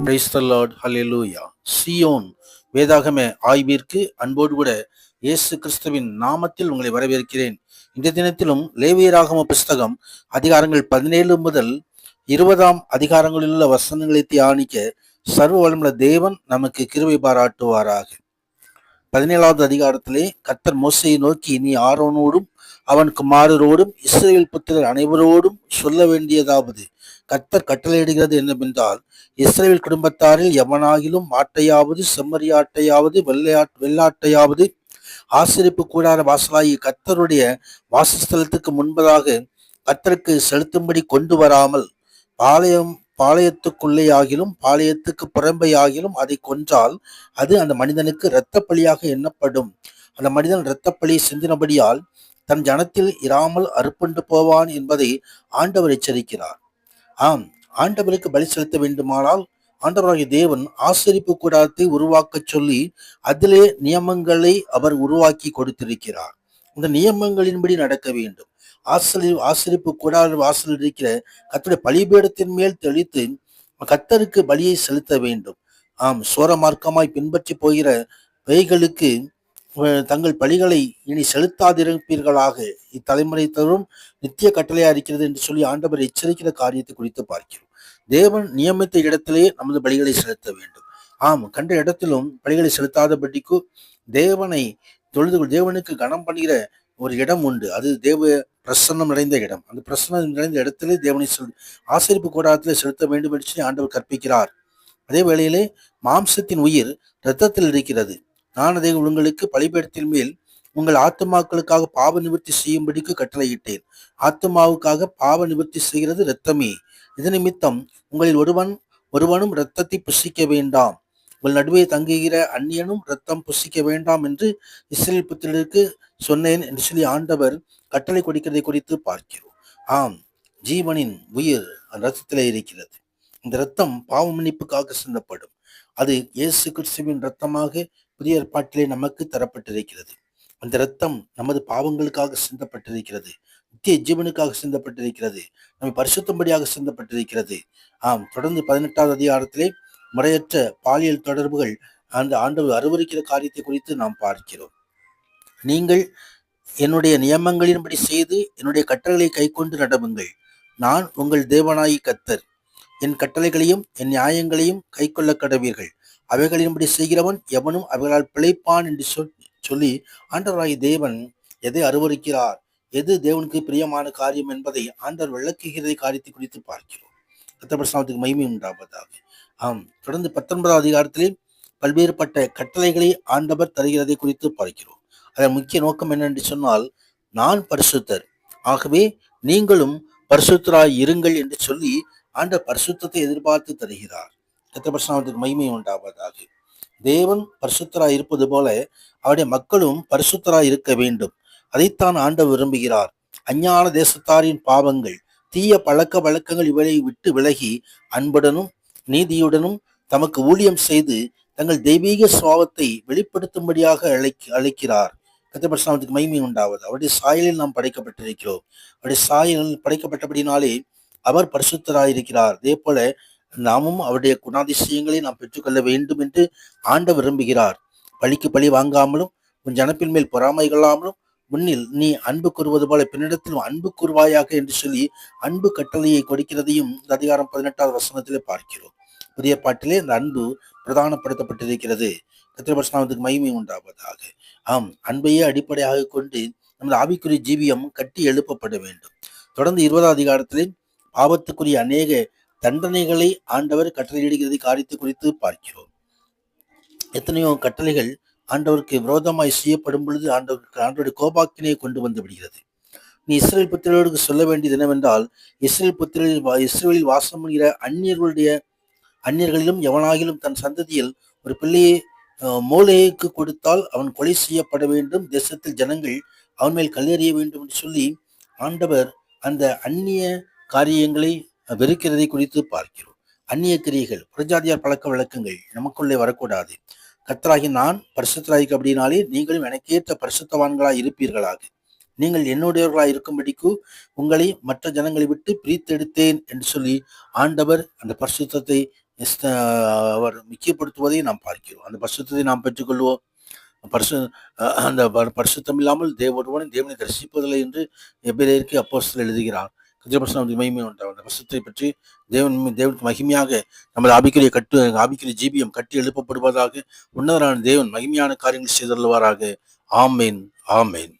Praise the Lord. Hallelujah. Zion வேதாகம ஆய்விற்கு அன்போடு கூட இயேசு கிறிஸ்துவின் நாமத்தில் உங்களை வரவேற்கிறேன். இந்த தினத்திலும் லேவியராகம புஸ்தகம் அதிகாரங்கள் 17 முதல் 20 அதிகாரங்களில் உள்ள வசனங்களை தியானிக்க சர்வ வல்லமையுள்ள தேவன் நமக்கு கிருபை பாராட்டுவாராக. 17வது அதிகாரத்திலே கர்த்தர் மோசேயை நோக்கி, நீ ஆரோனோடும் அவன் குமாரரோடும் இஸ்ரவேல் புத்திரர் அனைவரோடும் சொல்ல வேண்டியதாவது, கர்த்தர் கட்டளையிடுகிறது என்னவென்றால், இஸ்ரவேல் குடும்பத்தாரில் எவனாகிலும் மாட்டையாவது செம்மறியாட்டையாவது வெள்ளாட்டையாவது ஆசரிப்பு கூடார வாசலாகி கர்த்தருடைய வாசஸ்தலத்துக்கு முன்பதாக கர்த்தருக்கு செலுத்தும்படி கொண்டு வராமல் பாளையத்துக்குள்ளேயாகிலும் பாளையத்துக்கு புறம்பையாகிலும் அதை கொன்றால் அது அந்த மனிதனுக்கு இரத்த பலியாக எண்ணப்படும். அந்த மனிதன் இரத்த பலி சிந்தினபடியால் தன் ஜனத்தில் இராமல் அறுப்புண்டு போவான் என்பதை ஆண்டவர் எச்சரிக்கிறார். ஆண்டவருக்கு பலி செலுத்த வேண்டுமானால் ஆண்டவராகிய தேவன் ஆசரிப்பு கூடாரத்தை உருவாக்க சொல்லி அதிலே நியமங்களை அவர் உருவாக்கி கொடுத்திருக்கிறார். இந்த நியமங்களின்படி நடக்க வேண்டும். ஆசரிப்பு கூடார வாசல் இருக்கிற கர்த்தருடைய பலிபீடத்தின் மேல் தெளித்து கர்த்தருக்கு பலியை செலுத்த வேண்டும். சோரமார்க்கமாய் பின்பற்றி போகிற பேய்களுக்கு தங்கள் பலிகளை இனி செலுத்தாதிருப்பீர்களாக, இத்தலைமுறை தரும் நித்திய கட்டளையா இருக்கிறது என்று சொல்லி ஆண்டவர் எச்சரிக்கிற காரியத்தை குறித்து பார்க்கிறோம். தேவன் நியமித்த இடத்திலே நமது பலிகளை செலுத்த வேண்டும். கண்ட இடத்திலும் பலிகளை செலுத்தாதபடிக்கு தேவனை தேவனுக்கு கனம் பண்ணுகிற ஒரு இடம் உண்டு. அது தேவ பிரசன்னம் நிறைந்த இடம். அந்த பிரசன்னம் நிறைந்த இடத்திலே தேவனை ஆசரிப்பு கூடாரத்திலே செலுத்த வேண்டும் என்று சொல்லி ஆண்டவர் கற்பிக்கிறார். அதே வேளையிலே மாம்சத்தின் உயிர் இரத்தத்தில் இருக்கிறது. நான் அதை உங்களுக்கு பலிபீடத்தின் மேல் உங்கள் ஆத்துமாக்களுக்காக பாவ நிவர்த்தி செய்யும்படிக்கு கட்டளையிட்டேன். ஆத்துமாவுக்காக பாவ நிவர்த்தி செய்கிறது இரத்தமே. இது நிமித்தம் உங்களில் ஒருவனும் இரத்தத்தை புசிக்க வேண்டாம். உங்கள் நடுவே தங்குகிற அந்நியனும் இரத்தம் புசிக்க வேண்டாம் என்று இஸ்ரவேல் புத்திரருக்கு சொன்னேன் என்று சொல்லி ஆண்டவர் கட்டளை கொடுக்கிறதை குறித்து பார்க்கிறோம். ஜீவனின் உயிர் இரத்தத்திலே இருக்கிறது. இந்த இரத்தம் பாவ மன்னிப்புக்காக சிந்தப்படும். அது இயேசு கிறிஸ்துவின் இரத்தமாக புதிய ஏற்பாட்டிலே நமக்கு தரப்பட்டிருக்கிறது. அந்த இரத்தம் நமது பாவங்களுக்காக சிந்தப்பட்டிருக்கிறது. நித்திய ஜீவனுக்காக சிந்தப்பட்டிருக்கிறது. நம்மை பரிசுத்தம்படியாக சிந்தப்பட்டிருக்கிறது. தொடர்ந்து 18வது அதிகாரத்திலே முறையற்ற பாலியல் தொடர்புகள் அந்த ஆண்டவர் அருவருக்கிற காரியத்தை குறித்து நாம் பார்க்கிறோம். நீங்கள் என்னுடைய நியமங்களின்படி செய்து என்னுடைய கட்டளைகளை கை கொண்டு நடவுங்கள். நான் உங்கள் தேவனாயி கர்த்தர். என் கட்டளைகளையும் என் நியாயங்களையும் கை கொள்ள கடவீர்கள். அவைகளின்படி செய்கிறவன் எவனும் அவைகளால் பிழைப்பான் என்று சொல்லி ஆண்டவராகிய தேவன் எதை அருவருக்கிறார், எது தேவனுக்கு பிரியமான காரியம் என்பதை ஆண்டவர் விளக்குகிற காரியத்தை குறித்து பார்க்கிறோம். கர்த்தருக்கு மகிமை உண்டாவதாக. தொடர்ந்து 19வது அதிகாரத்திலே பல்வேறுபட்ட கட்டளைகளை ஆண்டவர் தருகிறதை குறித்து பார்க்கிறோம். அதன் முக்கிய நோக்கம் என்னென்று சொன்னால், நான் பரிசுத்தர், ஆகவே நீங்களும் பரிசுத்தராய் இருங்கள் என்று சொல்லி ஆண்டவர் பரிசுத்தத்தை எதிர்பார்த்து தருகிறார். கர்த்தருக்கு மகிமை உண்டாவதாக. தேவன் பரிசுத்தராய் இருப்பது போல அவருடைய மக்களும் பரிசுத்தராய் இருக்க வேண்டும். அதைத்தான் ஆண்டவர் விரும்புகிறார். அஞ்ஞான தேசத்தாரின் பாவங்கள், தீய பழக்க வழக்கங்கள் இவரை விட்டு விலகி அன்புடனும் நீதியுடனும் தமக்கு ஊழியம் செய்து தங்கள் தெய்வீக சுபாவத்தை வெளிப்படுத்தும்படியாக அழைக்கிறார். கர்த்தருக்கு மகிமை உண்டாவது. அவருடைய சாயலில் நாம் படைக்கப்பட்டிருக்கிறோம். அவருடைய சாயலில் படைக்கப்பட்டபடினாலே அவர் பரிசுத்தராயிருக்கிறார். அதே போல நாமும் அவருடைய குணாதிசயங்களை நாம் பெற்றுக்கொள்ள வேண்டும் என்று ஆண்டவர் விரும்புகிறார். பழிக்கு பழி வாங்காமலும் உன் ஜனப்பின் மேல் பொறாமை கொள்ளாமலும் முன்னில் நீ அன்பு கூறுவது போல பின்னிடத்திலும் அன்பு கூறுவாயாக என்று சொல்லி அன்பு கட்டளையை கொடுக்கிறதையும் இந்த அதிகாரம் 18வது வசனத்திலே பார்க்கிறோம். புதிய பாட்டிலே இந்த அன்பு பிரதானப்படுத்தப்பட்டிருக்கிறது. கர்த்தருடைய மகிமை உண்டாவதாக. ஆம், அன்பையே அடிப்படையாக கொண்டு நமது ஆவிக்குரிய ஜீவியம் கட்டி எழுப்பப்பட வேண்டும். தொடர்ந்து 20வது அதிகாரத்திலே பாவத்துக்குரிய அநேக தண்டனைகளை ஆண்டவர் கட்டளையிடுகிறது காரியத்தை குறித்து பார்க்கிறோம். எத்தனையோ கட்டளைகள் ஆண்டவருக்கு விரோதமாய் செய்யப்படும் பொழுது ஆண்டவருடைய கோபாக்கினையை கொண்டு வந்து விடுகிறது. நீ இஸ்ரேல் புத்திரர்களுக்கு சொல்ல வேண்டியது என்னவென்றால், இஸ்ரேலில் வாசம் பண்ணுகிற அந்நியர்களிலும் எவனாகிலும் தன் சந்ததியில் ஒரு பிள்ளையை மோலேக்கு கொடுத்தால் அவன் கொலை செய்யப்பட வேண்டும், தேசத்தில் ஜனங்கள் அவன் மேல் கல்லெறிய வேண்டும் என்று சொல்லி ஆண்டவர் அந்த அந்நிய காரியங்களை வெறுக்கிறதை குறித்து பார்க்கிறோம். அந்நிய கிரியைகள், புறஜாதியார் பழக்க வழக்கங்கள் நமக்குள்ளே வரக்கூடாது. கர்த்தராகி நான் பரிசுத்தராய்க்கு அப்படின்னாலே நீங்களும் எனக்கேற்ற பரிசுத்தவான்களாய் இருப்பீர்களாக. நீங்கள் என்னுடையவர்களாய் இருக்கும்படிக்கு உங்களை மற்ற ஜனங்களை விட்டு பிரித்தெடுத்தேன் என்று சொல்லி ஆண்டவர் அந்த பரிசுத்தத்தை அவர் முக்கியப்படுத்துவதை நாம் பார்க்கிறோம். அந்த பரிசுத்தத்தை நாம் பெற்றுக்கொள்வோம். அந்த பரிசுத்தம் இல்லாமல் தேவனை தரிசிப்பதில்லை என்று எபிரேயருக்கு அப்போஸ்தலர் எழுதுகிறார். மகிமை உண்டாகும். அந்த பரிசுத்தை பற்றி தேவனுக்கு மகிமையாக நமது ஆவிக்குரிய ஜீவியம் கட்டி எழுப்பப்படுவதாக. உன்னதரான தேவன் மகிமையான காரியங்கள் செய்தருள்வாராக. ஆமேன், ஆமேன்.